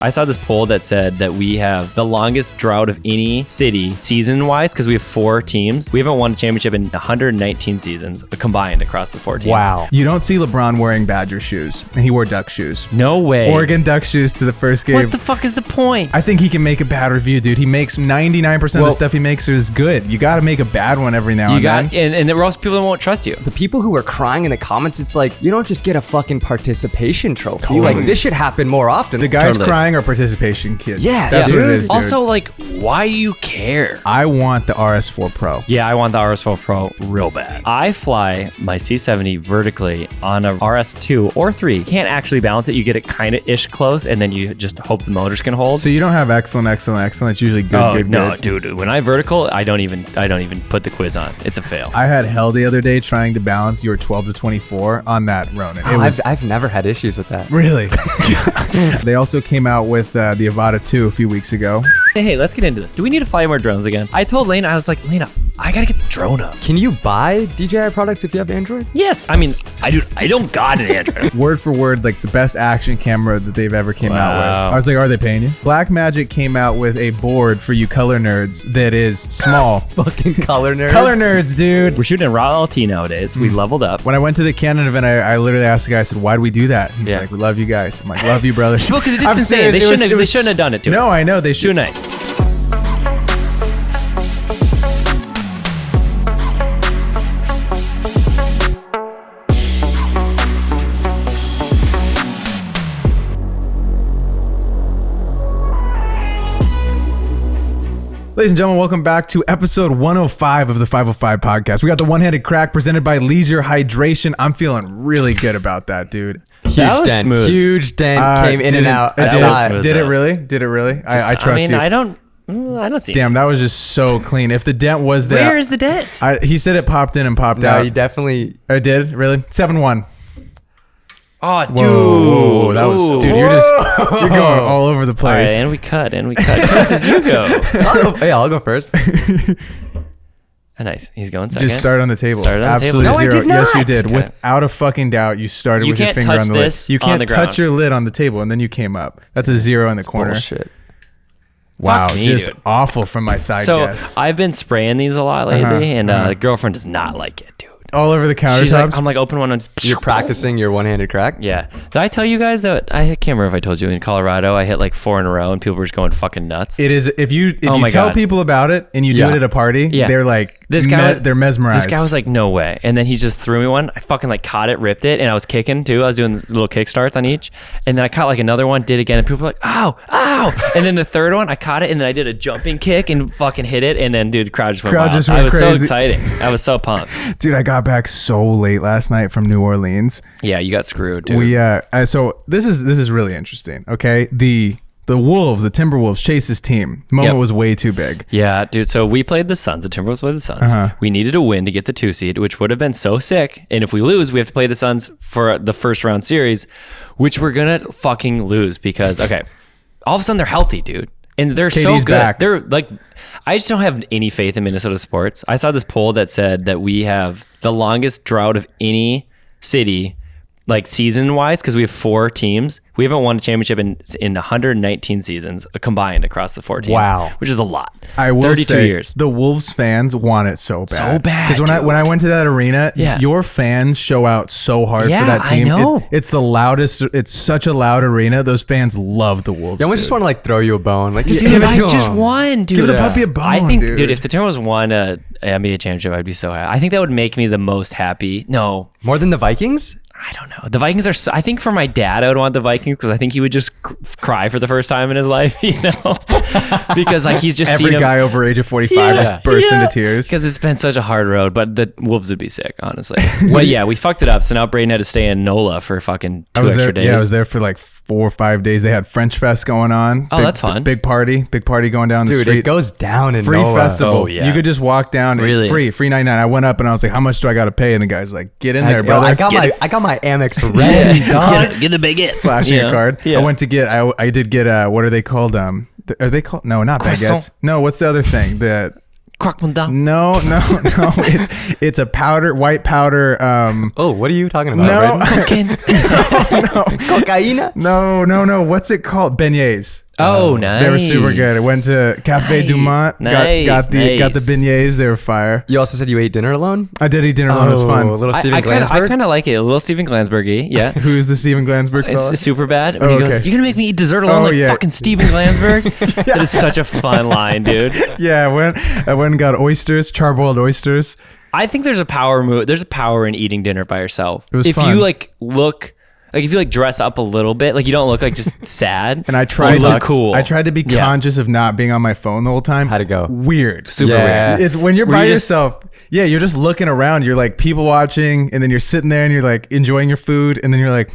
I saw this poll that said that we have the longest drought of any city season-wise because we have 4 teams. We haven't won a championship in 119 seasons combined across the 4 teams. Wow. You don't see LeBron wearing Badger shoes, and he wore Duck shoes. No way. Oregon Duck shoes to the first game. What the fuck is the point? I think he can make a bad review, dude. He makes 99% of the stuff he makes is good. You got to make a bad one every now and then. And there are also people that won't trust you. The people who are crying in the comments, it's like, you don't just get a fucking participation trophy. Totally. Like, this should happen more often. The guys crying are participation kids. Yeah, that's what it is, dude. Also, like, why do you care? I want the RS4 Pro. Yeah, I want the RS4 Pro real bad. I fly my C70 vertically on a RS2 or 3. Can't actually balance it. You get it kind of ish close, and then you just hope the motors can hold. So you don't have excellent. It's usually good, good. Dude. When I vertical, I don't even put the quiz on. It's a fail. I had hell the other day trying to balance your 12 to 24 on that Ronin. I've never had issues with that. Really? They also came out with the Avata 2 a few weeks ago. Hey, let's get into this. Do we need to fly more drones again? I told Lena, I was like, Lena, I gotta get the drone up. Can you buy DJI products if you have Android? Yes. I mean, I don't got an Android. Word for word, like the best action camera that they've ever came out with. I was like, are they paying you? Blackmagic came out with a board for you color nerds that is small. Fucking color nerds. Color nerds, dude. We're shooting in raw LT nowadays. We leveled up. When I went to the Canon event, I literally asked the guy, I said, why'd we do that? He's like, we love you guys. I'm like, love you, brother. Well, because it's insane. They shouldn't have done it to us. No, I know. They should. Too nice. Ladies and gentlemen, welcome back to episode 105 of the 505 podcast. We got the one-handed crack presented by Leisure Hydration. I'm feeling really good about that, dude. Huge dent came in and out. Did it really? I trust you. I don't see Damn, that was just so clean. If the dent was there. Where is the dent? He said it popped in and popped out. No, you definitely. It did? Really? 7-1. Oh, dude. Whoa, that was, dude, you're going all over the place. All right, and we cut. Kostas, you go. I'll go first. Nice. He's going second. Just start on the table. Absolutely zero. No, I did not. Yes, you did. Okay. Without a fucking doubt, you started with your finger on the lid. You can't touch your lid on the table, and then you came up. That's a 0 in the corner. Bullshit. Wow, Fuck me, just dude. awful from my side guess. I've been spraying these a lot lately, and the girlfriend does not like it, dude. All over the countertops. She's like, I'm like, open one and just... You're practicing your one-handed crack? Yeah. Did I tell you guys that I can't remember if I told you in Colorado I hit like 4 in a row and people were just going fucking nuts. It is if you tell people about it and you do it at a party, they're like they're mesmerized. This guy was like, no way. And then he just threw me one. I fucking like caught it, ripped it, and I was kicking too. I was doing little kick starts on each. And then I caught like another one, did it again, and people were like, ow. And then the third one, I caught it and then I did a jumping kick and fucking hit it. And then dude, the crowd just went wild. I was so exciting. I was so pumped. Dude, I got back so late last night from New Orleans. Yeah, you got screwed, dude. So this is really interesting. Okay, the Wolves, the Timberwolves, Chase's team. Moment was way too big. Yeah, dude. So we played the Suns. The Timberwolves played the Suns. We needed a win to get the 2 seed, which would have been so sick. And if we lose, we have to play the Suns for the first round series, which we're gonna fucking lose because all of a sudden they're healthy, dude. And they're KD's so good. Back. They're like, I just don't have any faith in Minnesota sports. I saw this poll that said that we have the longest drought of any city, like season wise, because we have 4 teams. We haven't won a championship in 119 seasons combined across the 4 teams. Wow, which is a lot. I will 32 say, years. The Wolves fans want it so bad. So bad. Because when I went to that arena, your fans show out so hard for that team. I know. It's the loudest. It's such a loud arena. Those fans love the Wolves. They almost just want to like throw you a bone. Like just give give it to just them. won, dude. Give the puppy a bone. I think, dude, if the Timberwolves won a NBA championship, I'd be so happy. I think that would make me the most happy. No, more than the Vikings. I don't know. The Vikings are. I think for my dad, I would want the Vikings because I think he would just cry for the first time in his life, you know, because like he's just every seen guy over age of 45 just bursts into tears because it's been such a hard road. But the Wolves would be sick, honestly. But yeah, we fucked it up. So now Braden had to stay in NOLA for fucking 2 extra days. Yeah, I was there for like 4 or 5 days. They had French Fest going on. Oh, that's fun. Big party going down the street. Dude, it goes down in free NOLA. festival. Oh, yeah. You could just walk down. Really? Free 99. I went up and I was like, how much do I got to pay? And the guy's like, get in there, brother. I got my Amex ready. Get the baguette. Flashing your card. Yeah. I went to get. I did get. What are they called? Are they called? No, not Croissant. baguettes. No, what's the other thing? The croque mondant. No. It's a white powder. Oh, what are you talking about? No. Cocaine. Cocaine? No. What's it called? Beignets. Oh, nice. They were super good. I went to Cafe Du Mont. Got the beignets. They were fire. You also said you ate dinner alone? I did eat dinner alone. It was fun. A little Steven Glansberg? I kind of like it. A little Steven Glansberg-y. Yeah. Who's the Steven Glansberg fella? It's super bad. When he goes, you're gonna make me eat dessert alone fucking Steven Glansberg? That is such a fun line, dude. Yeah, I went and got oysters, charboiled oysters. I think there's a power move. There's a power in eating dinner by yourself. It was if fun. you if you dress up a little bit, you don't look just sad. And I tried to cool. I tried to be conscious of not being on my phone the whole time. How'd it go? Weird. Super weird. It's when you're by yourself. Yeah, you're just looking around. You're people watching, and then you're sitting there and you're enjoying your food, and then you're like,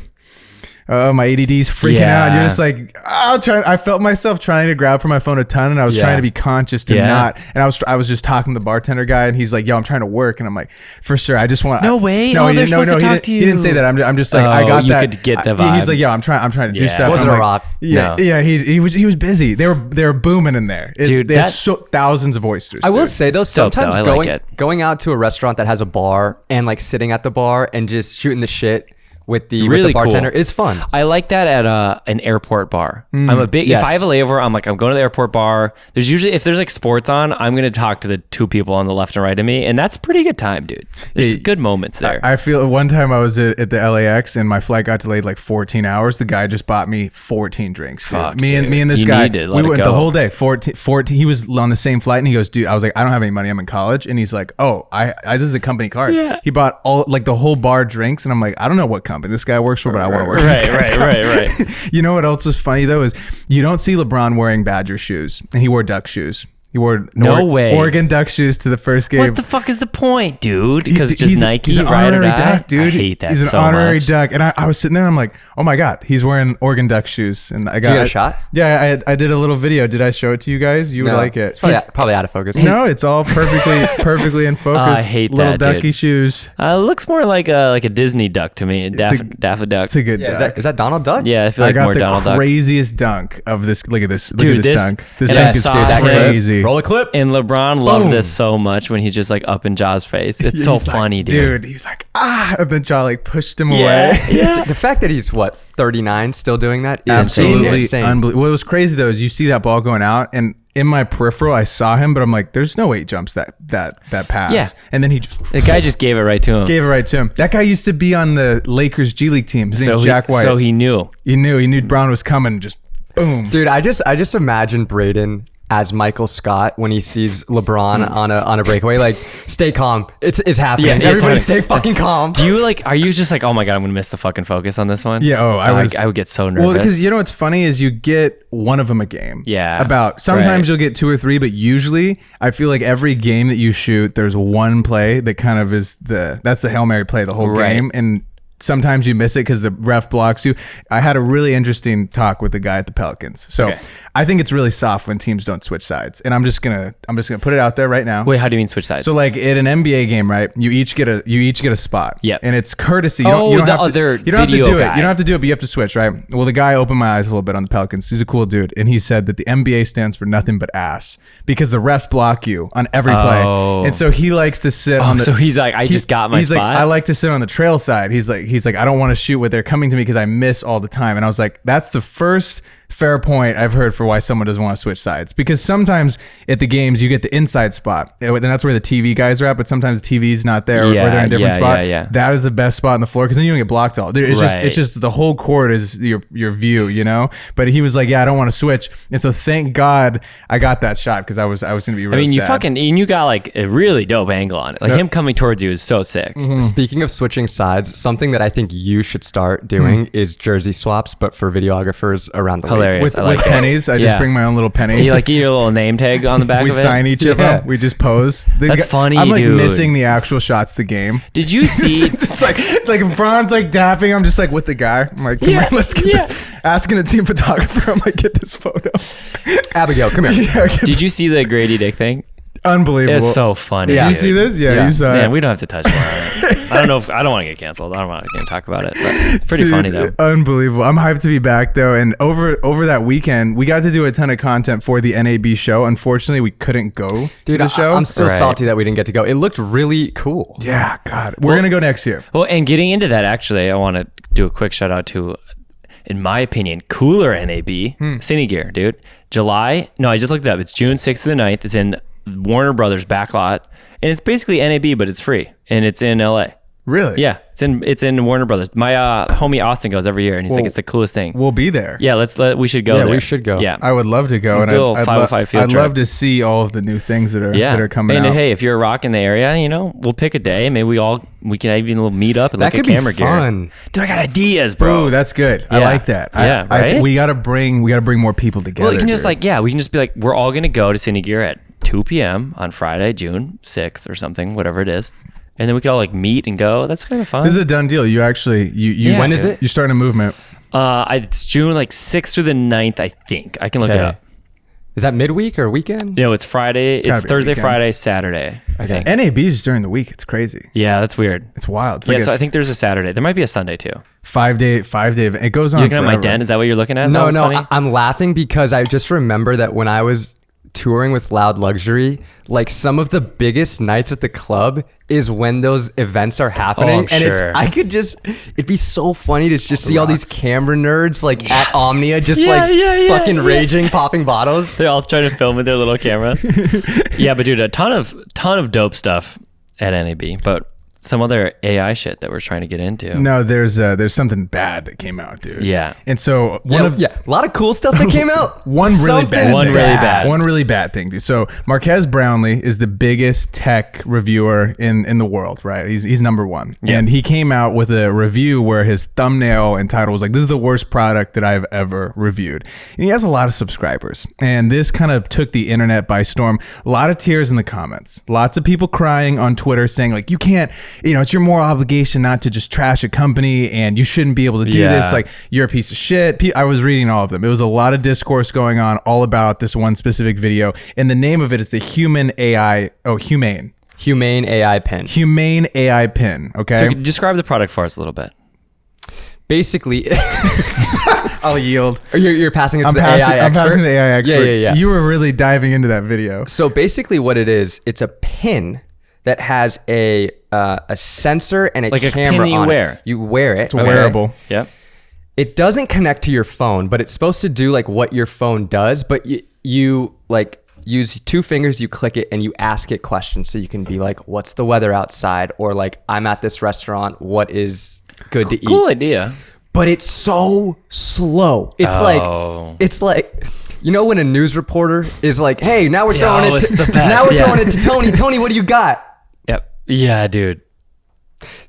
oh, my ADD's freaking out. And you're just I felt myself trying to grab for my phone a ton, and I was trying to be conscious to not. And I was just talking to the bartender guy, and he's like, yo, I'm trying to work. And I'm like, for sure, I just want. No way. No, they're supposed to talk to you. He didn't say that. I'm just I got you that. You could get the vibe. He's like, yo, I'm trying to do stuff. Wasn't a rock. Yeah, yeah. He was busy. They were booming in there. Dude, they had thousands of oysters. I will say though, sometimes though. going out to a restaurant that has a bar and sitting at the bar and just shooting the shit with the bartender is fun. I like that at an airport bar. I'm a big if I have a layover, I'm going to the airport bar. There's usually if there's sports on, I'm gonna talk to the two people on the left and right of me, and that's a pretty good time, dude. There's good moments there. I feel one time I was at the LAX and my flight got delayed 14 hours. The guy just bought me 14 drinks. Fuck, me and this guy, we went the whole day. 14. He was on the same flight and he goes, dude, I was like, I don't have any money. I'm in college, and he's like, oh, I this is a company card. Yeah. He bought all the whole bar drinks, and I'm like, I don't know what company this guy works for, but I want to work for this guy's company. Right. You know what else was funny though is you don't see LeBron wearing Badger shoes, and he wore Duck shoes. He wore Oregon Duck shoes to the first game. What the fuck is the point, dude? Because it's just Nike. He's an honorary Duck, dude. I hate that so much. He's an honorary Duck, and I was sitting there. And I'm like, oh my god, he's wearing Oregon Duck shoes, and I got. Did you get a shot? Yeah, I did a little video. Did I show it to you guys? You would like it. It's probably out of focus. No, it's all perfectly in focus. I hate little that, ducky dude. shoes. It looks more like a Disney duck to me. Daffy Duck. It's a good duck. Is that Donald Duck? Yeah, I feel like more Donald Duck. I got the craziest dunk of this. Look at this. Look Dude, at this dunk. This and dunk is crazy. Roll a clip. And LeBron loved this so much when he's just up in Ja's face. It's so funny, dude. He was like, and then Ja pushed him away. Yeah. The fact that he's 39 still doing that is absolutely insane. Unbelievable. What was crazy though is you see that ball going out, and in my peripheral I saw him, but I'm like, there's no way he jumps that pass. Yeah. And then the guy just gave it right to him. Gave it right to him. That guy used to be on the Lakers G League team. His name's Jack White. So he knew. He knew Brown was coming. Just boom. Dude, I just imagine Braden as Michael Scott when he sees LeBron on a breakaway, stay calm. It's happening. Yeah, everybody stay fucking calm. Do you are you just oh my god, I'm gonna miss the fucking focus on this one? Yeah. I would get so nervous. Well, because what's funny is you get one of them a game. Yeah. Sometimes you'll get 2 or 3, but usually I feel like every game that you shoot, there's one play that kind of is that's the Hail Mary play the whole game, and sometimes you miss it because the ref blocks you. I had a really interesting talk with the guy at the Pelicans. So I think it's really soft when teams don't switch sides, and I'm just gonna put it out there right now. Wait, how do you mean switch sides? So at an NBA game, right? You each get a spot. Yeah. And it's courtesy. You don't have to do it. You don't have to do it, but you have to switch, right? Well, the guy opened my eyes a little bit on the Pelicans. He's a cool dude, and he said that the NBA stands for nothing but ass because the refs block you on every play, and so he likes to sit on the. So he's like, I just got my spot. Like, I like to sit on the trail side. He's like, I don't want to shoot what they're coming to me because I miss all the time. And I was like, that's the first fair point I've heard for why someone doesn't want to switch sides, because sometimes at the games you get the inside spot and that's where the TV guys are at, but sometimes the TV's not there or they're in a different spot. That is the best spot on the floor because then you don't get blocked all. It's just the whole court is your view, But he was like, I don't want to switch, and so thank God I got that shot because I was gonna be really sad. You got a really dope angle on it. Him coming towards you is so sick. Mm-hmm. Speaking of switching sides, something that I think you should start doing is jersey swaps, but for videographers around the league. Hilarious. With pennies. I just bring my own little penny. You get your little name tag on the back of it. We sign each of them. We just pose. That's funny, I'm dude. missing the actual shots of the game. Did you see? It's like Bron's dapping. I'm just with the guy. I'm like, come here, let's get this. Asking a team photographer. I'm like, get this photo. Abigail, come here. Did you see the Grady Dick thing? Unbelievable. It's so funny. Yeah. You dude. see this? Yeah, you saw Man, it. we don't have to touch more on it. I don't want to get canceled. I don't want to talk about it. But it's pretty Dude, funny though. Unbelievable. I'm hyped to be back though. And over that weekend, we got to do a ton of content for the NAB show. Unfortunately, we couldn't go to Dude, the show. I'm still Right. salty that we didn't get to go. It looked really cool. yeah, God. We're gonna go next year. Well, and getting into that, actually, I want to do a quick shout out to, in my opinion, cooler NAB Cine Gear, dude. I just looked it up. It's June 6th to the 9th. It's in Warner Brothers backlot, and it's basically NAB, but it's free, and it's in LA. Really? Yeah, it's in Warner Brothers. My homie Austin goes every year, and he's like, it's the coolest thing. We'll be there. Yeah, we should go. Yeah, there. we should go. Yeah, I would love to go. Let's do a 505 field I'd trip. love to see all of the new things that are coming and out. hey, if you're a rock in the area, we'll pick a day. Maybe we can even meet up and That look at could be camera gear. fun. Dude, I got ideas, bro. Ooh, that's good. I Yeah. like that. Yeah, right? we gotta bring more people together. Well, you can just dude. we can just be like, we're all gonna go to Cine Gear at 2 p.m. on Friday, June 6th or something, whatever it is, and then we could all meet and go. That's kind of fun. This is a done deal. You actually Yeah, When is it? You're starting a movement. It's June 6th through the 9th, I think. I can look it Okay. up. Is that midweek or weekend? No, it's Friday. Gotta It's be Thursday, weekend. Friday, Saturday, I think. NAB is during the week. It's crazy. Yeah, that's weird. It's wild. It's Yeah, like so a I think there's a Saturday. There might be a Sunday too. 5-day event. It goes on. You looking at my forever. den? Is that what you're looking at? No, Oh, no. funny? I'm laughing because I just remember that when I was touring with Loud Luxury, some of the biggest nights at the club is when those events are happening. I'm And sure. it'd be so funny to just see all these camera nerds at Omnia Yeah, raging, popping bottles. They're all trying to film with their little cameras. Yeah, but dude, a ton of dope stuff at NAB, but some other AI shit that we're trying to get into. No, there's something bad that came out, dude. Yeah. And so A lot of cool stuff that came out. One really Something bad. One thing. really bad. One really bad thing, dude. So Marquez Brownley is the biggest tech reviewer in the world, right? He's number one. Yeah. And he came out with a review where his thumbnail and title was like, "This is the worst product that I've ever reviewed." And he has a lot of subscribers. And this kind of took the internet by storm. A lot of tears in the comments. Lots of people crying on Twitter saying you can't, it's your moral obligation not to just trash a company, and you shouldn't be able to do Yeah. this. You're a piece of shit. I was reading all of them. It was a lot of discourse going on all about this one specific video. And the name of it is the Humane AI Pin. Okay. So describe the product for us a little bit. Basically, I'll yield. you're passing it to I'm the passing, AI I'm expert. passing the AI expert. Yeah. You were really diving into that video. So basically what it is, it's a pin that has a sensor and a Like a camera pin that you on wear. it. You wear it. It's wearable. Yep. It doesn't connect to your phone, but it's supposed to do what your phone does, but you use two fingers, you click it and you ask it questions. So you can be like, what's the weather outside? Or I'm at this restaurant, what is good to eat? Cool idea. But it's so slow. It's when a news reporter is like, "Hey, now we're throwing it it's to the best, now we're yeah. throwing it to Tony. Tony, what do you got?" Yep. Yeah, dude.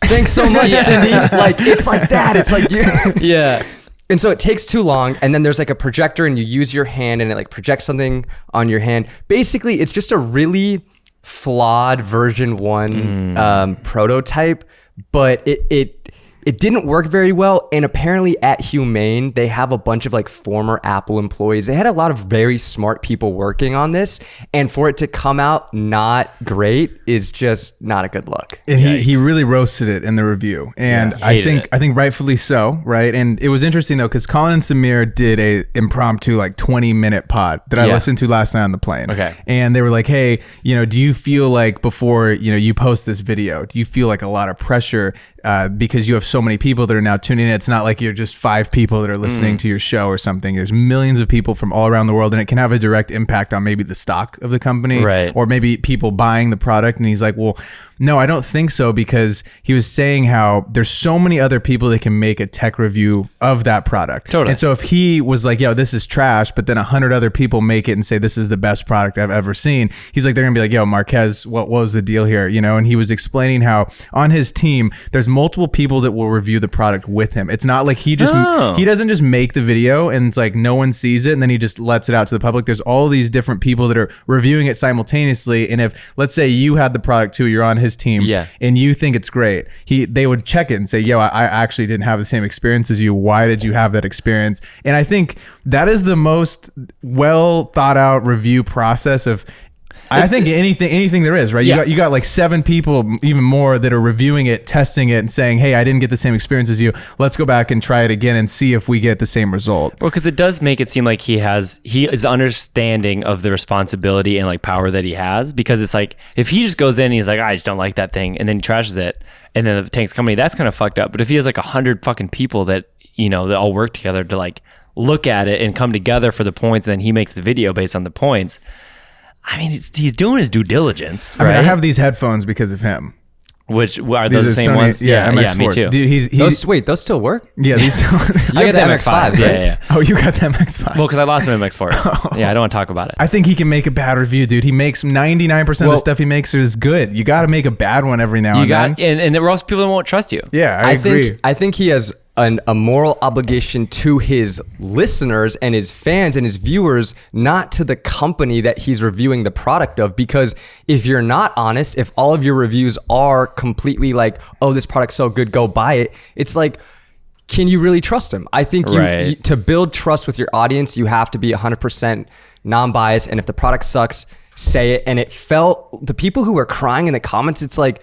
Thanks so much, Cindy. It's like that. It's like you. Yeah. And so it takes too long, and then there's a projector, and you use your hand, and it projects something on your hand. Basically, it's just a really flawed version 1 prototype, but it didn't work very well. And apparently at Humane, they have a bunch of former Apple employees. They had a lot of very smart people working on this. And for it to come out not great is just not a good look. And he really roasted it in the review. And I hated think rightfully so, right? And it was interesting though, because Colin and Samir did a impromptu 20-minute pod that I listened to last night on the plane. Okay. And they were like, "Hey, do you feel before you post this video, do you feel a lot of pressure because you have so many people that are now tuning in? It's not like you're just 5 people that are listening to your show or something. There's millions of people from all around the world, and it can have a direct impact on maybe the stock of the company, Right. or maybe people buying the product." And he's like, "Well, no, I don't think so," because he was saying how there's so many other people that can make a tech review of that product. Totally. And so if he was like, "Yo, this is trash," but then 100 other people make it and say this is the best product I've ever seen, he's like, they're gonna be like, "Yo, Marquez, what was the deal here?" And he was explaining how on his team there's multiple people that will review the product with him. It's not like he doesn't just make the video and it's no one sees it and then he just lets it out to the public. There's all these different people that are reviewing it simultaneously. And if, let's say, you had the product too, you're on his team, and you think it's great, they would check it and say, "Yo, I actually didn't have the same experience as you. Why did you have that experience?" And I think that is the most well thought out review process of I think anything there is, right? You got like 7 people, even more, that are reviewing it, testing it, and saying, "Hey, I didn't get the same experience as you. Let's go back and try it again and see if we get the same result." Well, because it does make it seem like he is understanding of the responsibility and like power that he has. Because it's like if he just goes in and he's like, I just don't like that thing, and then he trashes it, and then the tank's company, that's kind of fucked up. But if he has like 100 fucking people that that all work together to like look at it and come together for the points, and then he makes the video based on the points. I mean, he's doing his due diligence, right? I mean, I have these headphones because of him. Which are those the same Sony, ones? Yeah, yeah, me too. Dude, those still work? Yeah, these. I got the MX5s, right? Yeah. Oh, you got the MX5. Well, because I lost my MX4s. Yeah, I don't want to talk about it. I think he can make a bad review, dude. He makes 99% of the stuff he makes is good. You got to make a bad one every now and then. And there are also people that won't trust you. Yeah, I agree. I think he has a moral obligation to his listeners and his fans and his viewers, not to the company that he's reviewing the product of. Because if you're not honest, if all of your reviews are completely like, oh, this product's so good, go buy it, it's like, can you really trust him? I think to build trust with your audience, you have to be 100% non-biased. And if the product sucks, say it. And the people who were crying in the comments, it's like,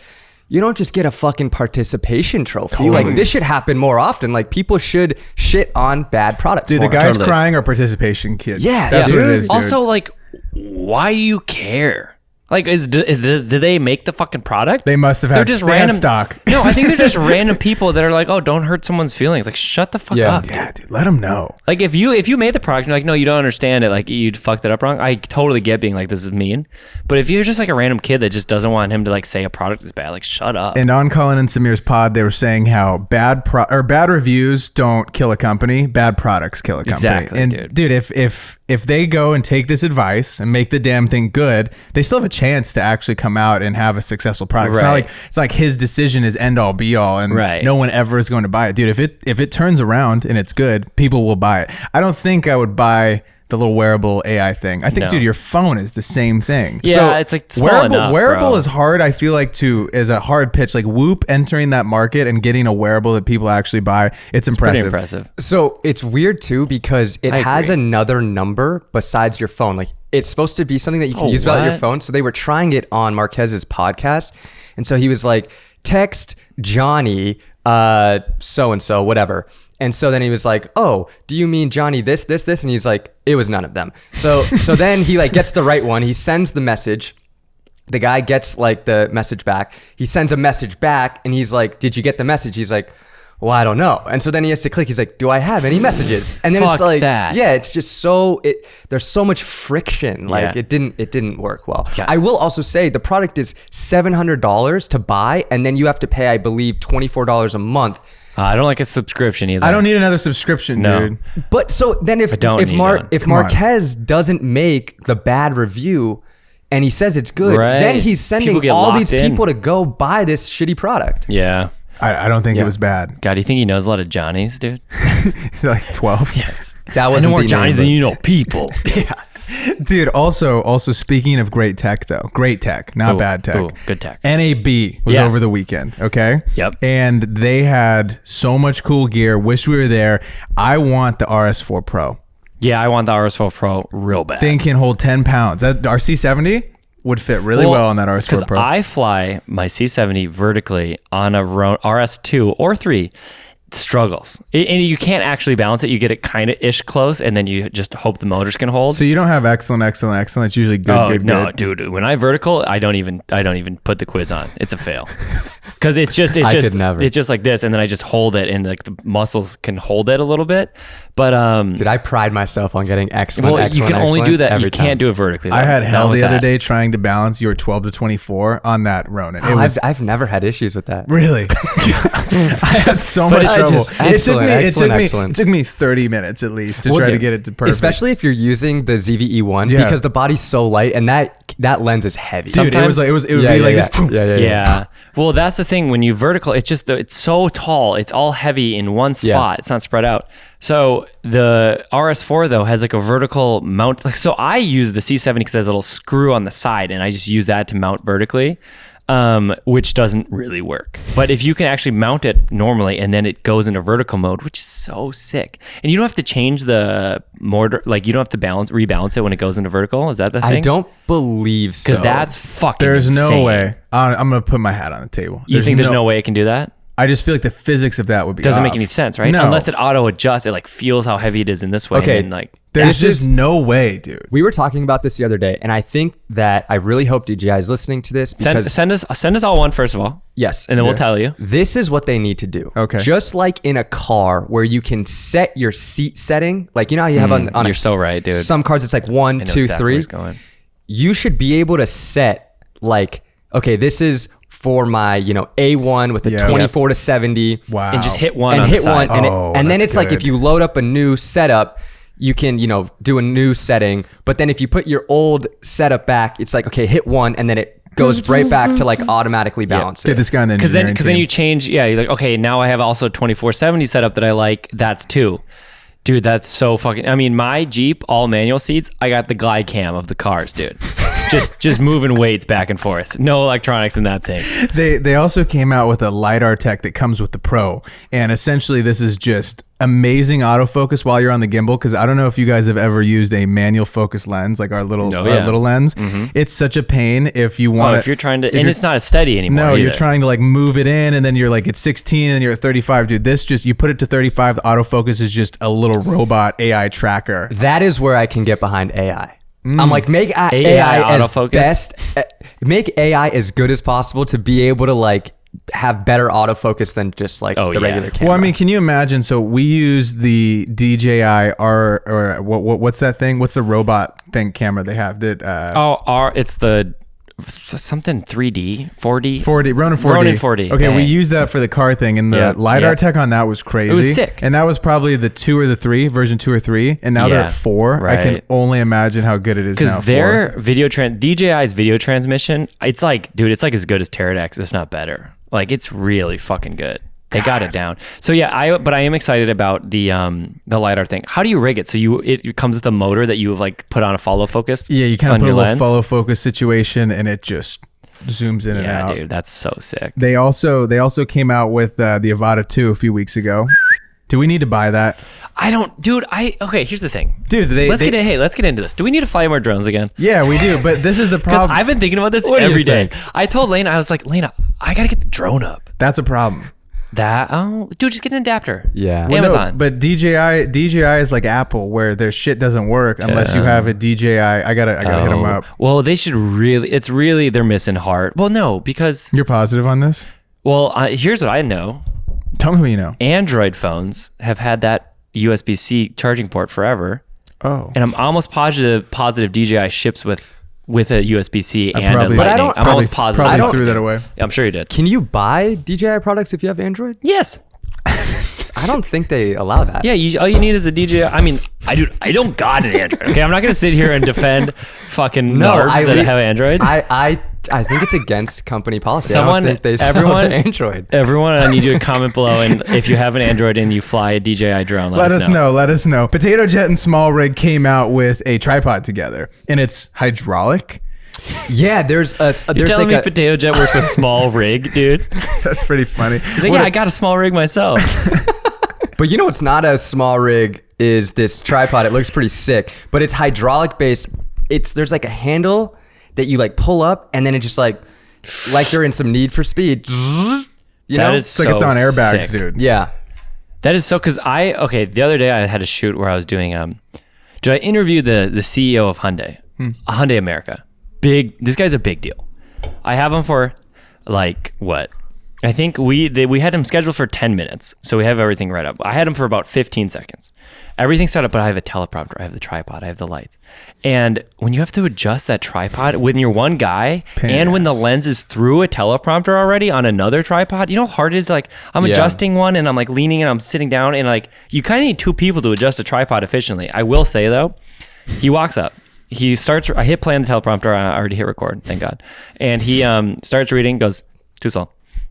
you don't just get a fucking participation trophy. Totally. Like, this should happen more often. Like, people should shit on bad products. Dude, the guys crying are participation kids. Yeah, that's what it is, dude. Also, like, why do you care? Like, do they make the fucking product? They must have had random stock. No, I think they're just random people that are like, oh, don't hurt someone's feelings. Like, shut the fuck up. Yeah, dude, let them know. Like, if you made the product and you're like, no, you don't understand it, like, you fucked it up wrong, I totally get being like, this is mean. But if you're just like a random kid that just doesn't want him to like say a product is bad, like, shut up. And on Colin and Samir's pod, they were saying how bad reviews don't kill a company, bad products kill a company. Exactly, and dude, if they go and take this advice and make the damn thing good, they still have a chance to actually come out and have a successful product. Right. It's not like his decision is end all be all and no one ever is going to buy it. Dude, if it turns around and it's good, people will buy it. I don't think I would buy the little wearable AI thing. I think, dude, your phone is the same thing. Yeah, so it's like small wearable bro. is hard. I feel like is a hard pitch. Like Whoop entering that market and getting a wearable that people actually buy. It's impressive. Pretty impressive. So it's weird too because it has another number besides your phone. Like, it's supposed to be something that you can use without your phone. So they were trying it on Marquez's podcast, and so he was like, text Johnny so-and-so, whatever. And so then he was like, oh, do you mean Johnny this? And he's like, it was none of them. So then he like gets the right one. He sends the message. The guy gets like the message back. He sends a message back and he's like, did you get the message? He's like, well, I don't know. And so then he has to click. He's like, do I have any messages? And then it's like, yeah, it's just there's so much friction. Like it didn't work well. Yeah. I will also say the product is $700 to buy. And then you have to pay, I believe, $24 a month. I don't like a subscription either. I don't need another subscription, dude. But so then if Marquez doesn't make the bad review and he says it's good, then he's sending all these people to go buy this shitty product. Yeah. I don't think it was bad. God, do you think he knows a lot of Johnnies, dude? He's like 12. Yes. That was more Johnnies than you know people. Yeah. Dude, also speaking of great tech though, great tech, not bad tech. Good tech. NAB was over the weekend, okay? Yep. And they had so much cool gear. Wish we were there. I want the RS4 Pro. Yeah, I want the RS4 Pro real bad. Thing can hold 10 pounds. That our C70 would fit really well on that RS4 Pro. I fly my C70 vertically on a RS2 or 3. Struggles, and you can't actually balance it. You get it kind of ish close, and then you just hope the motors can hold. So you don't have excellent. It's usually good. No, dude. When I vertical, I don't even put the quiz on. It's a fail because it's just like this, and then I just hold it, and like the muscles can hold it a little bit. But dude, I pride myself on getting excellent. Well, you can only do that. You can't do it vertically. I had hell the other day trying to balance your 12 to 24 on that Ronin. I've never had issues with that. Really? I had so much trouble. It took me 30 minutes at least to try to get it to perfect. Especially if you're using the ZVE1 because the body's so light and that lens is heavy. Dude, it would be like this. Yeah. Well, that's the thing. When you vertical, it's so tall. It's all heavy in one spot. It's not spread out. So the RS4 though has like a vertical mount. Like, so I use the C70 because it has a little screw on the side, and I just use that to mount vertically. which doesn't really work. But if you can actually mount it normally and then it goes into vertical mode, which is so sick, and you don't have to change the mortar, like you don't have to rebalance it when it goes into vertical. Is that the thing? I don't believe so. Because that's fucking There's insane. no way. I'm gonna put my hat on the table. You think there's no way it can do that? I just feel like the physics of that would be Doesn't off. make any sense, right? No. Unless it auto adjusts, it like feels how heavy it is in this way. Okay. And then, like There's just no way, dude. We were talking about this the other day, and I think that I really hope DJI is listening to this because send us all one first of all. yes, And then we'll tell you. this is what they need to do. Okay. Just like in a car where you can set your seat setting, like you know how you have on You're so right, dude. some cars it's like 1, I know 2, exactly where 3. it's going. You should be able to set like, okay, this is for my A1 with a Yeah. 24 to 70. Wow. And just hit one And on hit the side. one, and, Oh, and then that's it's like if good. you load up a new setup, you can do a new setting. But then if you put your old setup back, it's like okay, hit one, and then it goes right back to like automatically balance Get it. this guy in the Because engineering then team. you change, you're like, okay, now I have also 2470 setup that I like. That's 2. Dude, that's so fucking. I mean, my Jeep all manual seats. I got the glide cam of the cars, dude. just moving weights back and forth. No electronics in that thing. They also came out with a LiDAR tech that comes with the Pro. And essentially this is just amazing autofocus while you're on the gimbal. Because I don't know if you guys have ever used a manual focus lens, like our little little lens. It's such a pain if you want If you're trying to, and it's not as steady anymore. No, you're either. trying to like move it in and then you're like at 16 and you're at 35. Dude, this just, you put it to 35, the autofocus is just a little robot AI tracker. That is where I can get behind AI. I'm like make AI as autofocus? best, make AI as good as possible to be able to like have better autofocus than just like the regular camera. Well, I mean, can you imagine? So we use the DJI or what's that thing? What's the robot thing camera they have that? It's the something 3D, 4D. 4D, Ronin 4D. Ronin 4D. Okay, we Dang. used that for the car thing, and the Yeah, LiDAR yeah. tech on that was crazy. It was sick. And that was probably the 2 or the 3, version 2 or 3, and now they're Yeah, at 4. I can right. only imagine how good it is now. Because their DJI's video transmission, it's like, dude, it's like as good as Teradek's, if not better. Like it's really fucking good. They got it down. So yeah, but I am excited about the LiDAR thing. How do you rig it? So it comes with a motor that you have like put on a follow focus. Yeah, you kind on of put a your little lens. follow focus situation, and it just zooms in and Yeah, out. dude, that's so sick. They also came out with the Avata 2 a few weeks ago. Do we need to buy that? I don't, dude. Okay, here's the thing, Dude, let's get into this. Do we need to fly more drones again? Yeah, we do, but this is the Because problem. I've been thinking about this do you every day. think? I told Lena, I was like, Lena, I gotta get the drone up. That's a problem. Dude, just get an adapter. Yeah. Well, no, Amazon. but DJI is like Apple, where their shit doesn't work unless you have a DJI. I gotta hit them up. Well, they should really. They're missing heart. Well, no, because You're positive on this? here's what I know. Tell me who you know. Android phones have had that USB-C charging port forever, Oh, and I'm almost positive DJI ships with a USB-C and probably- a But I Lightning. don't- I'm almost positive. Probably I don't- threw that away. I'm sure you did. Can you buy DJI products if you have Android? Yes. I don't think they allow that. Yeah, all you need is a DJI. I mean, I don't got an Android. Okay, I'm not gonna sit here and defend fucking nerds that have Androids. I think it's against company policy. Someone- I don't think they sell everyone- to Android. Everyone, I need you to comment below, and if you have an Android and you fly a DJI drone, Let us know. Let us know. Potato Jet and Small Rig came out with a tripod together, and it's hydraulic. Yeah, there's You're there's telling like me Potato Jet works with small rig, dude? That's pretty funny. He's like, yeah, I got a small rig myself. But you know what's not a small rig is this tripod. It looks pretty sick, but it's hydraulic based. There's like a handle that you like pull up, and then it just like they're in some Need for Speed. You know, That is It's like it's so on airbags, sick. dude. yeah. That is so, because the other day I had a shoot where I was doing, I interviewed the CEO of Hyundai, Hyundai America. This guy's a big deal. I have him for like, what? I think we had him scheduled for 10 minutes. So we have everything right up. I had him for about 15 seconds. Everything's set up, but I have a teleprompter. I have the tripod. I have the lights. And when you have to adjust that tripod, when you're one guy and when the lens is through a teleprompter already on another tripod, you know how hard it is? Like, I'm adjusting one and I'm like leaning and I'm sitting down, and like, you kind of need 2 people to adjust a tripod efficiently. I will say though, he walks up. I hit play on the teleprompter. I already hit record, thank God. And he starts reading, goes, too slow.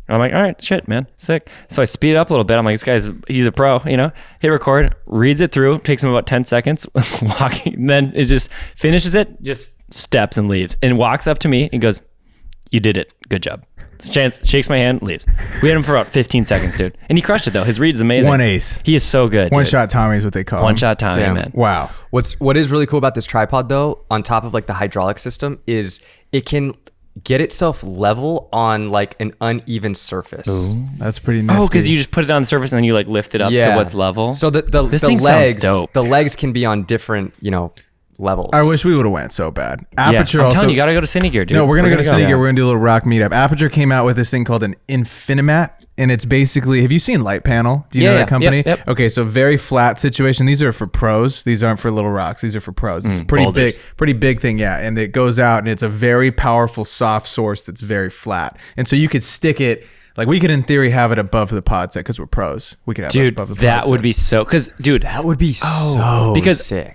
And I'm like, all right, shit, man, sick. So I speed it up a little bit. I'm like, he's a pro, you know? Hit record, reads it through, takes him about 10 seconds, walking, and then it just finishes it, just steps and leaves, and walks up to me and goes, You did it. Good job. Chance shakes my hand, leaves. We had him for about 15 seconds, dude. And he crushed it, though. His read is amazing. One ace. He is so good. One dude. shot Tommy is what they call him. One shot Tommy, Damn. man. Wow. What is really cool about this tripod though, on top of like the hydraulic system, is it can get itself level on like an uneven surface. Ooh, that's pretty nifty. Oh, because you just put it on the surface and then you like lift it up to what's level. So the This thing sounds dope. the legs can be on different, levels. I wish we would have went so bad. Aperture I'm also. telling you, you gotta go to Cine Gear, dude. No, we're gonna go to Cine Gear. Yeah. We're gonna do a little rock meetup. Aperture came out with this thing called an Infinim Mat, and it's basically. Have you seen Light Panel? Do you know that company? Yep. Okay, so very flat situation. These are for pros. These aren't for little rocks. These are for pros. It's a boulders. pretty big thing. Yeah, and it goes out, and it's a very powerful soft source that's very flat, and so you could stick it. Like we could, in theory, have it above the pod set because we're pros. We could have it above the pod set. That would be so. Because, dude, That would be so because sick.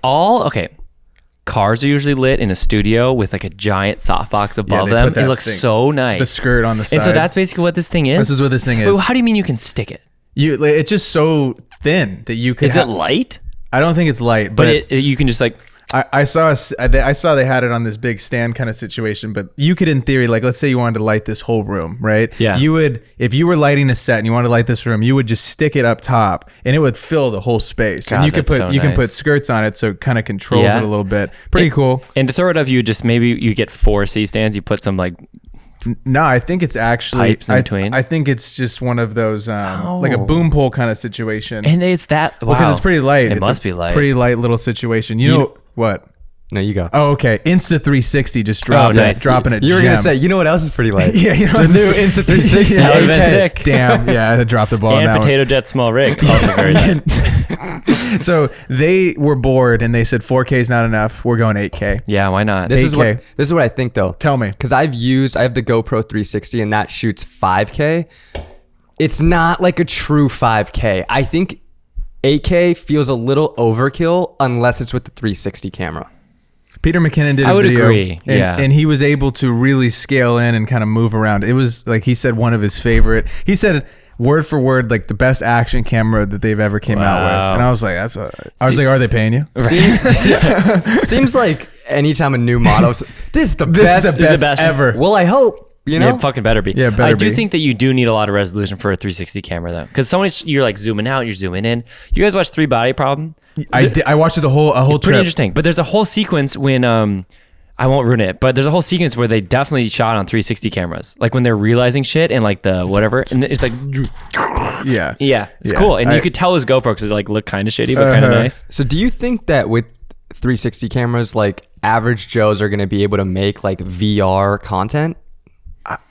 cars are usually lit in a studio with like a giant softbox above they them. put that It looks thing- so nice. the skirt on the side. And so that's basically what this thing is. This is what this thing is. But how do you mean you can stick it? It's just so thin that you could. Is it light? I don't think it's light, But you can just like. I saw they had it on this big stand kind of situation, but you could, in theory, like let's say you wanted to light this whole room, right? Yeah. You would, if you were lighting a set and you wanted to light this room, you would just stick it up top and it would fill the whole space. God, and you could that's put so you can nice. put skirts on it, so it kind of controls Yeah. it a little bit. Pretty cool. And to throw it up, you just maybe you get 4 C stands. You put some like. No, I think it's actually Pipes in between? I think it's just one of those like a boom pole kind of situation. And it's that. Wow. Because it's pretty light. It It's must a be light. Pretty light little situation. You know what? No, you go. Oh, okay. Insta 360 just dropping nice. dropping a You were gem. gonna say, you know what else is pretty light? Yeah, you know the new Insta 360. That would've been 8K. sick. Damn, yeah, I dropped the ball on And that potato jet small rig. Also very nice. one. So they were bored and they said 4K is not enough. We're going 8K. Yeah, why not? This is 8K. what I think though. Tell me. Because I have the GoPro 360 and that shoots 5K. It's not like a true 5K. I think 8K feels a little overkill unless it's with the 360 camera. Peter McKinnon did a I would video, agree, and, yeah. and he was able to really scale in and kind of move around. It was like he said one of his favorite. He said word for word like the best action camera that they've ever came out with. Wow. And I was like, like, are they paying you? Seems like anytime a new model, this is the This best. is the best, best. ever. Well, I hope. Yeah, it fucking better be. Yeah, better I do be. think that you do need a lot of resolution for a 360 camera though, because so much you're like zooming out, you're zooming in. You guys watch 3 Body Problem? I watched it a whole Pretty trip. interesting. But there's a whole sequence when I won't ruin it, but there's a whole sequence where they definitely shot on 360 cameras, like when they're realizing shit and like the whatever, and it's like Yeah. it's Yeah. cool, and you could tell it was GoPro because it like looked kind of shitty but kind of nice. So do you think that with 360 cameras, like average Joes are going to be able to make like VR content?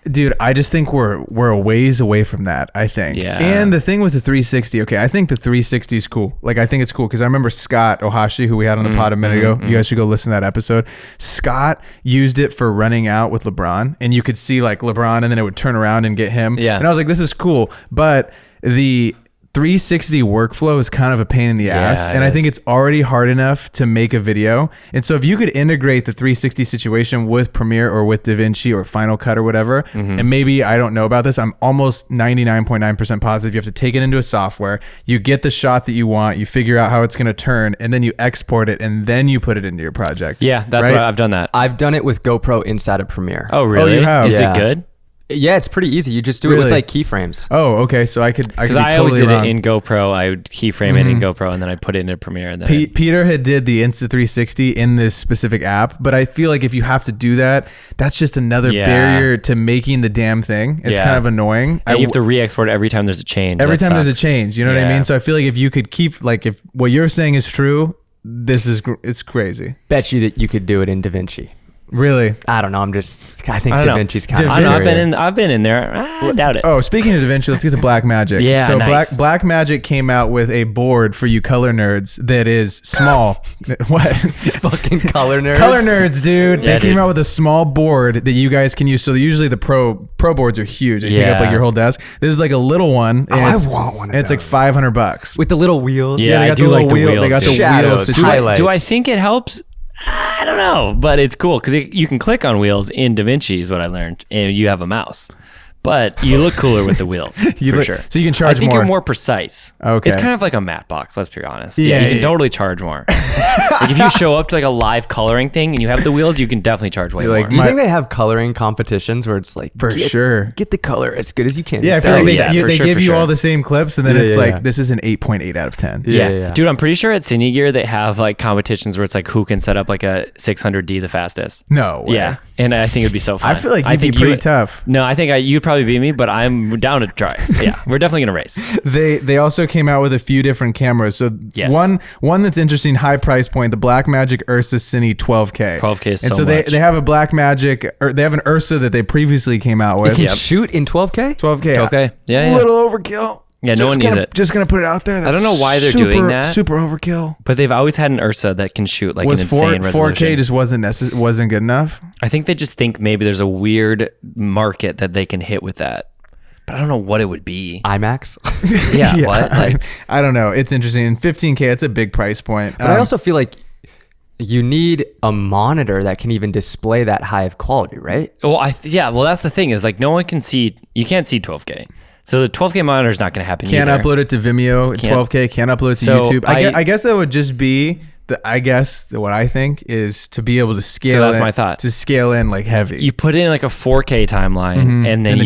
Dude, I just think we're a ways away from that, I think. Yeah. And the thing with the 360, okay, I think the 360 is cool. Like, I think it's cool because I remember Scott Ohashi, who we had on the pod a minute ago. You guys should go listen to that episode. Scott used it for running out with LeBron, and you could see like LeBron, and then it would turn around and get him. Yeah. And I was like, this is cool. But the 360 workflow is kind of a pain in the ass, it and I think is. it's already hard enough to make a video. And so if you could integrate the 360 situation with Premiere or with DaVinci or Final Cut or whatever, and maybe I don't know about this, I'm almost 99.9% positive you have to take it into a software, you get the shot that you want, you figure out how it's going to turn, and then you export it, and then you put it into your project. Yeah, that's Right? what I've done that. I've done it with GoPro inside of Premiere. Oh really? you have? Is Yeah. it good? Yeah, it's pretty easy. You just do it with Really? like keyframes. Oh, okay. So I could Because be I always totally did wrong. it in GoPro. I would keyframe it in GoPro and then I put it into Premiere. And then Peter had did the Insta360 in this specific app, but I feel like if you have to do that, that's just another Yeah. barrier to making the damn thing. It's Yeah. kind of annoying. and you have to re-export every time there's a change. Every That time there's a sucks. change, you know what I Yeah. mean? So I feel like if you could keep, like, if what you're saying is true, it's crazy. Bet you that you could do it in DaVinci. Really. I don't know. I think I don't know. DaVinci's kind of I know, I've been in there. I doubt it. Oh, speaking of DaVinci, let's get to Black Magic. Yeah, So nice. Black Magic came out with a board for you color nerds that is small. What? fucking color nerds. Color nerds, dude. Yeah, They came dude. out with a small board that you guys can use. So usually the pro boards are huge. They take up Yeah. like your whole desk. This is like a little one. And I it's- want one of and it's like those. $500. with the little wheels. Yeah, they I got do the like little the wheel. They wheels, got the dude. Shadows, wheels. situation. highlights. Do I think it helps? I don't know, but it's cool because you can click on wheels in DaVinci is what I learned, and you have a mouse. but you look cooler with the wheels for sure. So you can charge I think more. you're more precise. Okay. It's kind of like a matte box. Let's be honest. Yeah, you can yeah. totally charge more. Like if you show up to like a live coloring thing and you have the wheels, you can definitely charge way You're more. like, Do you think they have coloring competitions where it's like For sure. get the color as good as you can? Yeah, I feel Oh, like they, yeah, you, for they sure, give for you sure. all the same clips, and then Yeah, it's yeah, like yeah. this is an 8.8 out of 10. Yeah. Dude, I'm pretty sure at Cine Gear they have like competitions where it's like who can set up like a 600D the fastest. No way. Yeah, and I think it'd be so fun. I feel like you'd be pretty tough. No, I think you'd probably beat me, but I'm down to try. Yeah, we're definitely gonna race. They also came out with a few different cameras. So Yes. one that's interesting, high price point, the Blackmagic Ursa Cine 12K. 12K is and so so much. they have a Blackmagic, or they have an Ursa that they previously came out You with. can Yep. shoot in 12K? 12K. Okay, yeah, A yeah. little overkill. Yeah, no one needs it. Just gonna put it out there. I don't know why they're doing that. Super overkill. But they've always had an Ursa that can shoot like Was an insane 4K resolution. just wasn't good enough? I think they just think maybe there's a weird market that they can hit with that, but I don't know what it would be. IMAX. Yeah, what? Like, I don't know. It's interesting. And 15K, it's a big price point. But I also feel like you need a monitor that can even display that high of quality, right? well, well, that's the thing is like no one can see. You can't see 12K, so the 12K monitor is not going to happen. Can't either. upload it to Vimeo. Can't. 12K. Can't upload it to So YouTube. I- I guess that would just be what I think is to be able to scale. So that's it, my thought. To scale in like heavy. You put in like a 4K timeline, and then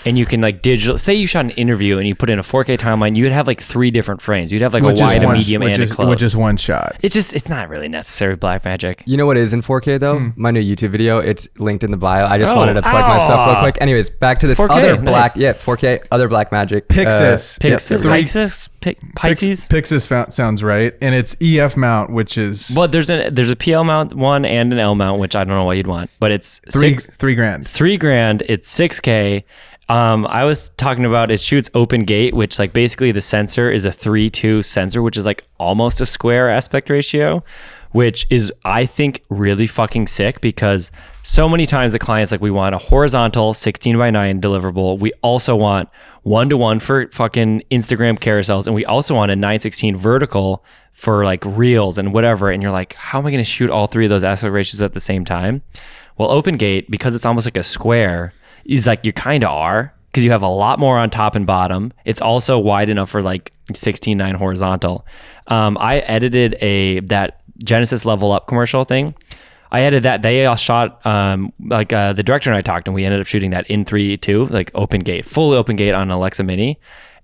then you can like digital. Say you shot an interview and you put in a 4K timeline, you would have like 3 different frames. You'd have like With a just wide, a one- medium, and a close. with just one shot. It's not really necessary. Blackmagic. You know what is in 4K though? My new YouTube video. It's linked in the bio. I just Oh, wanted to plug myself real ah. quick. Anyways, back to this 4K, other nice. 4K, other Blackmagic. Pixis. Pixis, Pisces. Pixis sounds right, and it's EF mount, which is Well, there's a PL mount one and an L mount, which I don't know why you'd want, but it's $3 grand. $3,000. It's 6K. I was talking about it shoots open gate, which like basically the sensor is a 3:2 sensor, which is like almost a square aspect ratio, which is I think really fucking sick because so many times the client's like, we want a horizontal 16:9 deliverable. We also want 1:1 for fucking Instagram carousels, and we also want a 9:16 vertical for like reels and whatever. And you're like, how am I going to shoot all 3 of those aspect ratios at the same time? Well, open gate, because it's almost like a square, is like you kind of are, because you have a lot more on top and bottom. It's also wide enough for like 16:9 horizontal. I edited that Genesis Level Up commercial thing. I edited that. They all shot the director and I talked, and we ended up shooting that in 3:2, like open gate, fully open gate on an Alexa Mini,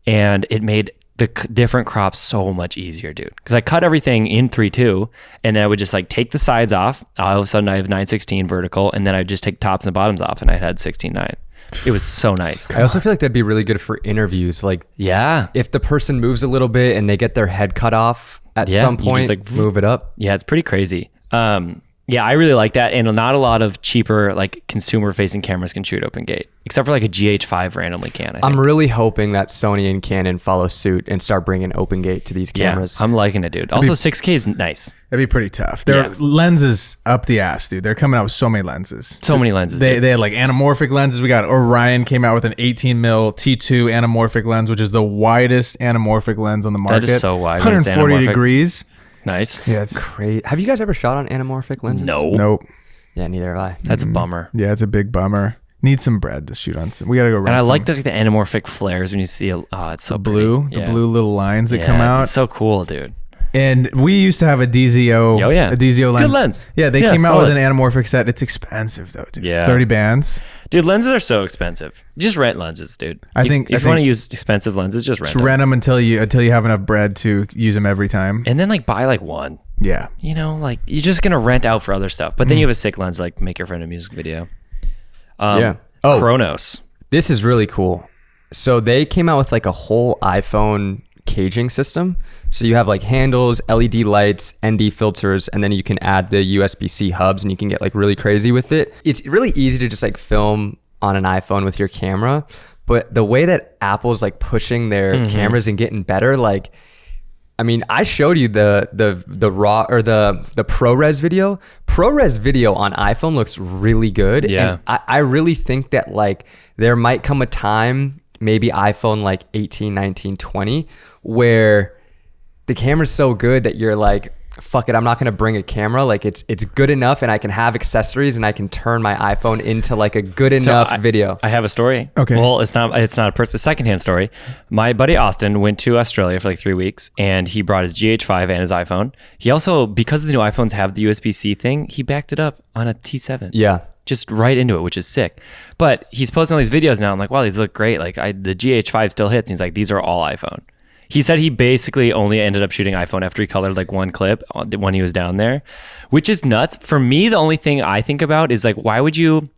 and it made the different crops so much easier, dude. Because I cut everything in 3:2, and then I would just like take the sides off. All of a sudden, I have 9:16 vertical, and then I would just take tops and bottoms off, and I had 16:9. It was so nice. I also feel like that'd be really good for interviews. Like, Yeah. if the person moves a little bit and they get their head cut off at Yeah, some you point, just, like, move it up. Yeah, it's pretty crazy. Yeah, I really like that. And not a lot of cheaper, like consumer facing cameras can shoot open gate, except for like a GH5 randomly can. I think. I'm really hoping that Sony and Canon follow suit and start bringing open gate to these cameras. Yeah, I'm liking it, dude. Also, 6K is nice. That'd be pretty tough. There are lenses up the ass, dude. They're coming out with so many lenses. So many lenses. They dude. had like anamorphic lenses. We got Orion came out with an 18 mil T2 anamorphic lens, which is the widest anamorphic lens on the market. is so wide when it's 140 anamorphic. degrees. Nice. Yeah, it's Great. Have you guys ever shot on anamorphic lenses? No. nope. Yeah, neither have I. That's a bummer. Yeah, it's a big bummer. Need some bread to shoot on. We gotta go. And I like the anamorphic flares when you see it's so blue, pretty. the blue little lines that Yeah, come out. It's so cool, dude. And we used to have a DZO. Oh, yeah. A DZO lens. Good lens. Yeah, they Yeah, came out solid. with an anamorphic set. It's expensive though, dude. Yeah. 30 bands. Dude, lenses are so expensive. Just rent lenses, dude. I If think- you want to use expensive lenses, just rent Just them. rent them until you have enough bread to use them every time. And then like buy like one. Yeah. You know, like you're just gonna rent out for other stuff. But then you have a sick lens, like make your friend a music video. Yeah. Oh. Chronos. This is really cool. So they came out with like a whole iPhone caging system. So you have like handles, LED lights, ND filters, and then you can add the USB-C hubs and you can get like really crazy with it. It's really easy to just like film on an iPhone with your camera, but the way that Apple's like pushing their cameras and getting better, like, I mean, I showed you the raw or the ProRes video. ProRes video on iPhone looks really good. Yeah. And I really think that like there might come a time, maybe iPhone like 18, 19, 20, where the camera's so good that you're like, fuck it, I'm not gonna bring a camera. Like it's good enough, and I can have accessories, and I can turn my iPhone into like a good enough video. I have a story. Okay. Well, it's not a secondhand story. My buddy Austin went to Australia for like 3 weeks, and he brought his GH5 and his iPhone. He also, because the new iPhones have the USB-C thing, he backed it up on a T7. Yeah. Just right into it, which is sick. But he's posting all these videos now. I'm like, wow, these look great. Like the GH5 still hits. And he's like, these are all iPhone. He said he basically only ended up shooting iPhone after he colored like one clip when he was down there, which is nuts. For me, the only thing I think about is like, why would you...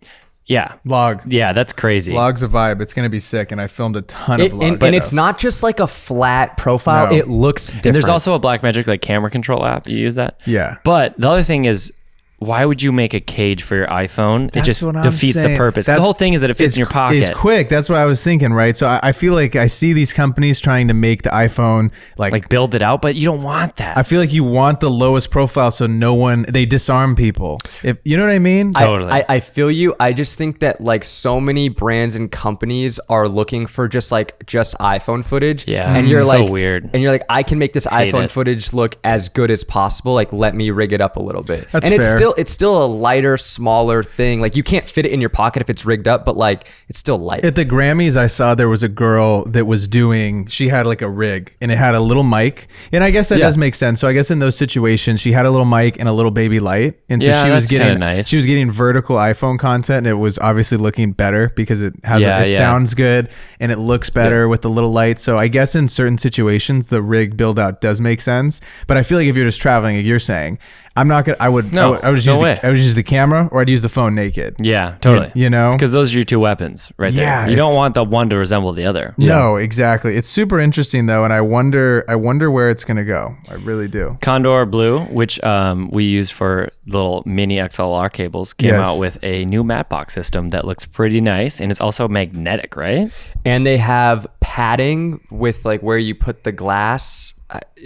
Yeah. Log. Yeah, that's crazy. Log's a vibe. It's going to be sick. And I filmed a ton of log. And it's not just like a flat profile. No. It looks different. And there's also a Blackmagic like camera control app. You use that? Yeah. But the other thing is, why would you make a cage for your iPhone? It just defeats the purpose. The whole thing is that it fits in your pocket. It's quick. That's what I was thinking, right? So I feel like I see these companies trying to make the iPhone like build it out, but you don't want that. I feel like you want the lowest profile so they disarm people. If you know what I mean? Totally. I feel you. I just think that like so many brands and companies are looking for just iPhone footage. Yeah. And you're so like weird. And you're like, I can make this iPhone it. footage look as good as possible. Like let me rig it up a little bit. That's and fair. it's still a lighter, smaller thing. Like you can't fit it in your pocket if it's rigged up, but like it's still light. At the Grammys, I saw there was a girl that was she had like a rig and it had a little mic. And I guess that does make sense. So I guess in those situations, she had a little mic and a little baby light. And so Yeah, she was that's getting kinda nice. She was getting vertical iPhone content, and it was obviously looking better because it has it sounds good and it looks better with the little light. So I guess in certain situations, the rig build out does make sense. But I feel like if you're just traveling, like you're saying, I would just use the camera, or I'd use the phone naked. Yeah, totally. You know? Because those are your two weapons right there. You don't want the one to resemble the other. No, exactly. It's super interesting though, and I wonder where it's gonna go. I really do. Condor Blue, which we use for little mini XLR cables, came out with a new matte box system that looks pretty nice, and it's also magnetic, right? And they have padding with like where you put the glass.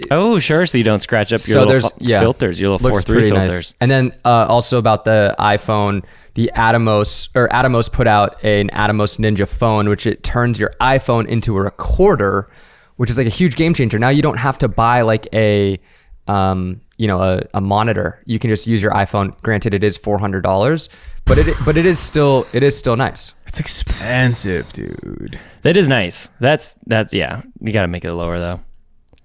Oh, sure. So you don't scratch up your little filters, your little 4.3 filters. Nice. And then also about the iPhone, the Atomos put out an Atomos Ninja phone, which it turns your iPhone into a recorder, which is like a huge game changer. Now you don't have to buy like a monitor. You can just use your iPhone. Granted, it is $400, but it is still nice. It's expensive, dude. That is nice. That's yeah. You got to make it lower though.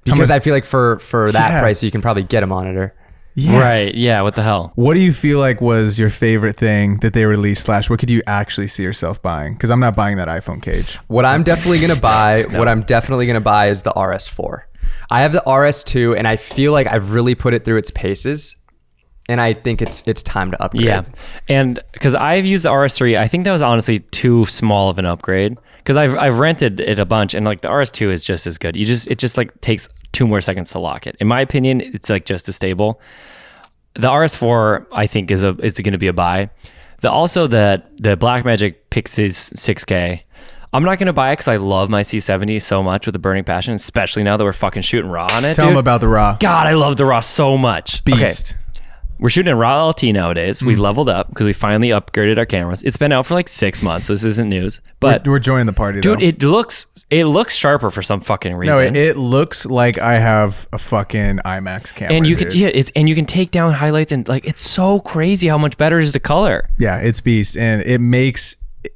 Because I feel like for that price, you can probably get a monitor. Yeah. Right. Yeah. What the hell? What do you feel like was your favorite thing that they released / what could you actually see yourself buying? Because I'm not buying that iPhone cage. What I'm definitely gonna buy. What I'm definitely gonna buy is the RS4. I have the RS2, and I feel like I've really put it through its paces. And I think it's time to upgrade. Yeah. And because I've used the RS3, I think that was honestly too small of an upgrade. Because I've rented it a bunch, and like the RS2 is just as good. It just like takes 2 more seconds to lock it. In my opinion, it's like just as stable. The RS4 I think is going to be a buy. The Blackmagic Pixi 6K. I'm not going to buy it because I love my C70 so much with a burning passion, especially now that we're fucking shooting RAW on it. Tell them about the RAW. God, I love the RAW so much. Beast. Okay. We're shooting in RAW LT nowadays. We leveled up because we finally upgraded our cameras. It's been out for like 6 months, so this isn't news. But we're joining the party, dude, though. it looks sharper for some fucking reason. No, it looks like I have a fucking IMAX camera. And you dude. you can take down highlights, and like it's so crazy how much better it is to color. Yeah, it's beast, and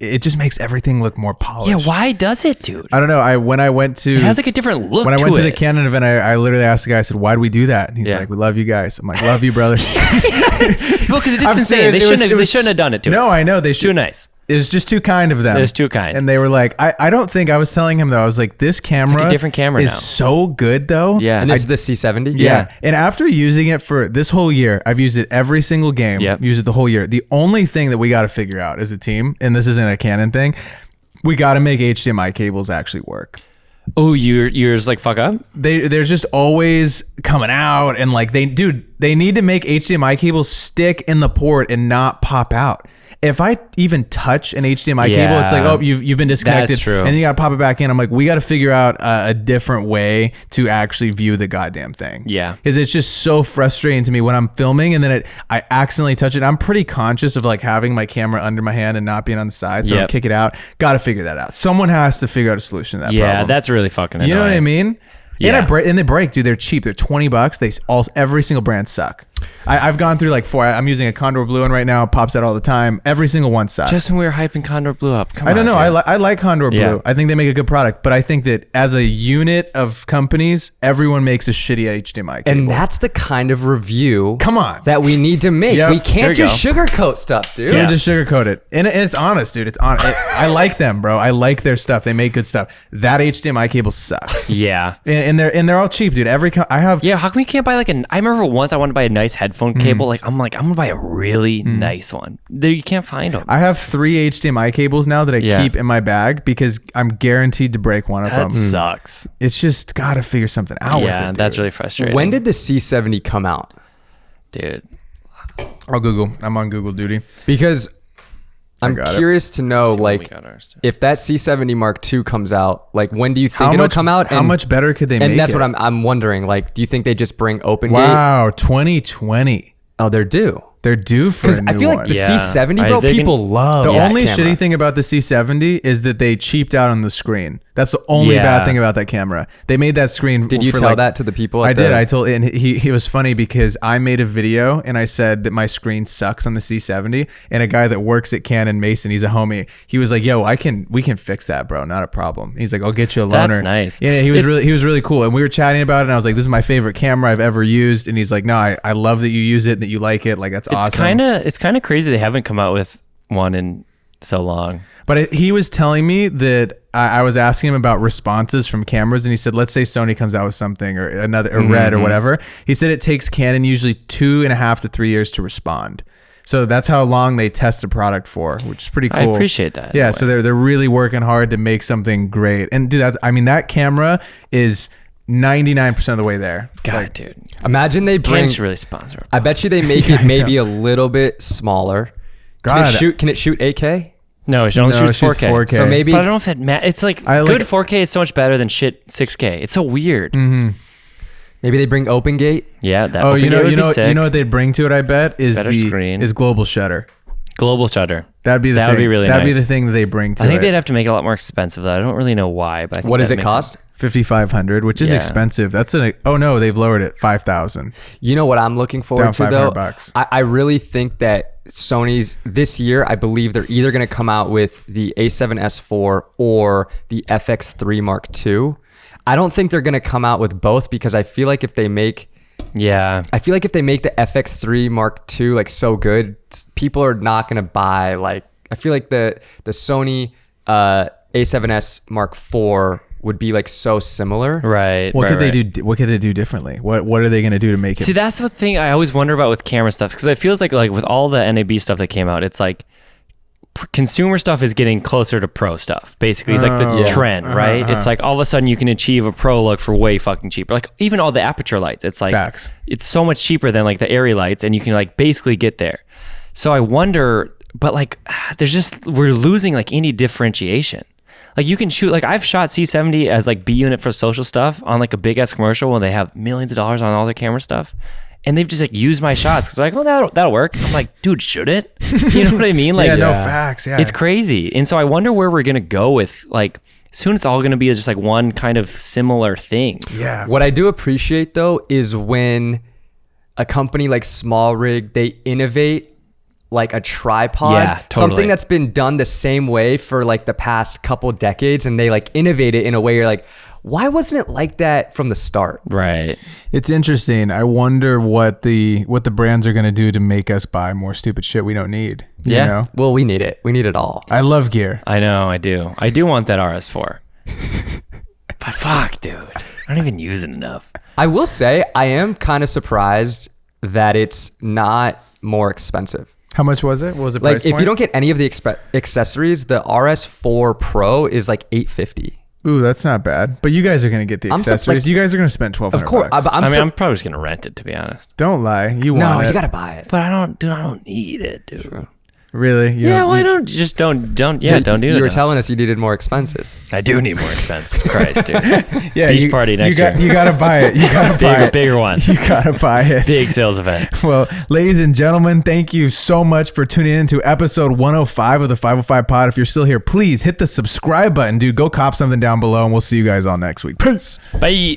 it just makes everything look more polished. Yeah, why does it, dude? I don't know. It has like a different look. When I went to the it. Canon event, I literally asked the guy. I said, "Why do we do that?" And he's like, "We love you guys." I'm like, "Love you, brother." Well, because it's I'm insane. serious, They shouldn't have done it to us. No, I know It's too nice. It was just too kind of them. It was too kind. And they were like, I don't think, I was telling him though, I was like, this camera like a different camera is now. so good though. Yeah. And this is the C70? Yeah. And after using it for this whole year, I've used it every single game. Yep. Used it the whole year. The only thing that we got to figure out as a team, and this isn't a Canon thing, we got to make HDMI cables actually work. Oh, yours like fuck up? They're just always coming out, and like they need to make HDMI cables stick in the port and not pop out. If I even touch an HDMI cable, it's like, oh, you've been disconnected. That's true. And then you got to pop it back in. I'm like, we got to figure out a different way to actually view the goddamn thing. Yeah. Because it's just so frustrating to me when I'm filming and then I accidentally touch it. I'm pretty conscious of like having my camera under my hand and not being on the side. So I kick it out. Got to figure that out. Someone has to figure out a solution to that problem. Yeah, that's really fucking annoying. You know what I mean? Yeah. And they break, dude. They're cheap. They're $20. Every single brand suck. I've gone through like 4. I'm using a Condor Blue one right now. Pops out all the time. Every single one sucks. Just when we were hyping Condor Blue up. Come on. I don't know. dude. I like Condor Blue. Yeah. I think they make a good product, but I think that as a unit of companies, everyone makes a shitty HDMI cable. And that's the kind of review Come on. that we need to make. Yep. We can't There you just sugarcoat stuff, dude. Can't just sugarcoat it. And it's honest, dude. It's honest. I like them, bro. I like their stuff. They make good stuff. That HDMI cable sucks. Yeah. And they're all cheap, dude. I have Yeah, how come we can't buy like I remember once I wanted to buy a nice headphone cable. I'm gonna buy a really nice one. There you can't find them. I have 3 HDMI cables now that I Yeah. keep in my bag because I'm guaranteed to break one of That them. sucks. It's just gotta figure something out. with Yeah, it, that's dude. really frustrating. When did the C70 come out? dude? I'll Google. I'm on Google duty. Because I'm got it. curious to know, See when we like, got ours, too. if that C70 Mark II comes out, like, when do you think it'll come out? How much better could they make it? And that's what I'm wondering. Like, do you think they just bring OpenGate? Wow, 2020. Oh, they're due. They're due for Because a I new feel one. like the Yeah. C70, bro, They can- people love The that only camera. shitty thing about the C70 is that they cheaped out on the screen. That's the only Yeah. bad thing about that camera. They made that screen. Did you for tell like, that to the people? I at did. the- I told, and he was funny because I made a video and I said that my screen sucks on the C70. And a guy that works at Canon, Mason, he's a homie. He was like, "Yo, we can fix that, bro. Not a problem." He's like, "I'll get you a loaner." That's nice. Yeah, he was really cool. And we were chatting about it. And I was like, "This is my favorite camera I've ever used." And he's like, "No, I love that you use it and that you like it. Like that's awesome." It's kind of crazy they haven't come out with one in so long. But he was telling me that I was asking him about responses from cameras, and he said, let's say Sony comes out with something or another or Red or whatever. He said it takes Canon usually 2.5 to 3 years to respond. So that's how long they test a product for, which is pretty cool. I appreciate that. Yeah, so they're really working hard to make something great. And dude, that camera is 99% of the way there. God, Like, dude. Imagine they bring. Can't you really sponsor it? I bet you they make it maybe a little bit smaller. God. Can it shoot 8K? No, it only No, shoots it shoots 4K. 4K. So maybe But I don't know if it It's like I like- good 4K is so much better than shit 6K. It's so weird. maybe they bring OpenGate. Yeah, that Oh, open you know, gate would you be know, sick. you know what they'd bring to it? I bet is Better screen. is global shutter. Global shutter. That'd be the That thing. would be really That'd be nice. the thing that they bring to I think it. they'd have to make it a lot more expensive though. I don't really know why, but I think What does that it makes cost? sense. 5,500, which is Yeah. expensive. Oh no, they've lowered it 5,000. You know what I'm looking forward Down to $500 though? bucks. I really think that Sony's this year, I believe they're either going to come out with the A7S4 or the FX3 Mark II. I don't think they're going to come out with both because I feel like if they make Yeah. the FX3 Mark II like so good, people are not going to buy like I feel like the Sony A7S Mark IV would be like so similar. Right. What right, could they right. do? What could they do differently? What are they going to do to make it? See, that's the thing I always wonder about with camera stuff because it feels like with all the NAB stuff that came out, it's like consumer stuff is getting closer to pro stuff. Basically, it's like the Oh, trend, right? It's like all of a sudden you can achieve a pro look for way fucking cheaper. Like even all the aperture lights, it's like Facts. it's so much cheaper than like the airy lights, and you can like basically get there. So I wonder, but like we're losing like any differentiation. Like you can shoot, like I've shot C70 as like B unit for social stuff on like a big ass commercial when they have millions of dollars on all their camera stuff. And they've just like used my shots. Cause like, oh, that'll work. I'm like, dude, should it? You know what I mean? Like, yeah, no facts. Yeah, it's crazy. And so I wonder where we're going to go with like, soon it's all going to be just like one kind of similar thing. yeah. What I do appreciate though is when a company like Small Rig, they innovate like a tripod, Yeah, totally. something that's been done the same way for like the past couple decades, and they like innovate it in a way you're like, why wasn't it like that from the start? Right. It's interesting. I wonder what the brands are going to do to make us buy more stupid shit we don't need. Yeah. You know? Well, we need it. We need it all. I love gear. I know. I do. I do want that RS4. But fuck, dude. I don't even use it enough. I will say I am kind of surprised that it's not more expensive. How much was it? What was the Like price if point? you don't get any of the accessories, the RS4 Pro is like $850. Ooh, that's not bad. But you guys are going to get the I'm so- accessories. like- you guys are going to spend $1,200. Of course, I'm probably just gonna rent it, to be honest. Don't lie. You want no, it. you gotta buy it. But I don't need it, dude. Really? You Yeah, don't- why you- don't don't do it. You were telling us you needed more expenses. I do need more expenses. Christ, dude. Yeah, Beach party next year. You got to buy it. You got to buy it. Bigger one. You got to buy it. Big sales event. Well, ladies and gentlemen, thank you so much for tuning in to episode 105 of the 505 Pod. If you're still here, please hit the subscribe button, dude. Go cop something down below, and we'll see you guys all next week. Peace. Bye.